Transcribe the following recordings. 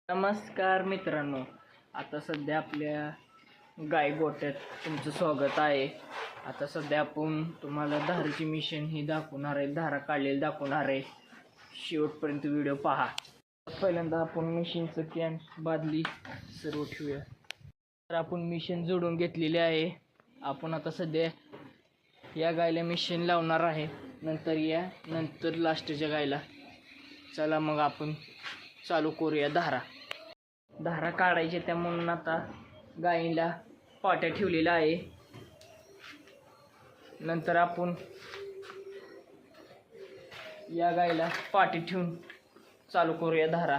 नमस्कार मित्रांनो, आता सध्या आपल्या गाय गोट्यात तुमचं स्वागत आहे. आता सध्या आपण तुम्हाला धाराची मिशन ही दाखवणार आहे, धारा काढलेली दाखवणार आहे. शेवटपर्यंत व्हिडिओ पहा. पहिल्यांदा आपण मिशनचं कॅन बादली सर्व ठेवूया. तर आपण मिशन जोडून घेतलेले आहे. आपण आता सध्या या गायला मिशन लावणार आहे, नंतर लास्टच्या गायला. चला मग आपण चालू करूया धारा काढायचे. त्या म्हणून आता गायीला पाट्या ठेवलेल्या आहे. नंतर आपण या गायला पाटी ठेवून चालू करूया धारा.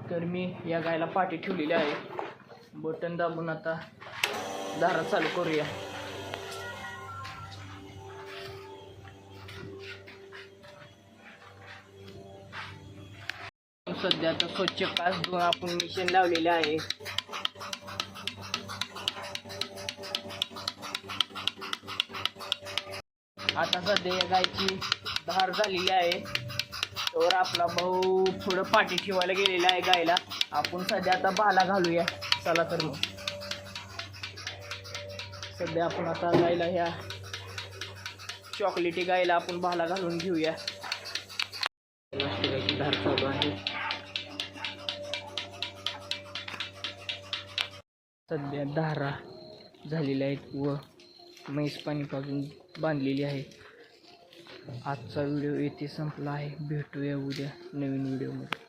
तर मी या गायला पाटी ठेवलेली आहे. बटन दाबून आता धारा चालू करूया. सध्या तर स्वच्छ कास धुवून आपण मिशन लावलेले आहे. आता सध्या या गायची धार झालेली आहे. तर आपला भाऊ पुढं पाठी ठेवायला गेलेला आहे गायला. आपण सध्या आता भाला घालूया. चला तर मग सध्या आपण आता गायला ह्या चॉकलेटी गायला आपण भाला घालून घेऊया. गायची धार चालू आहे. सध्या धारा झालेल्या आहेत व म्हैस पाणी पाजून बांधलेली आहे. आजचा व्हिडिओ येथे संपला आहे. भेटूया उद्या नवीन व्हिडिओमध्ये.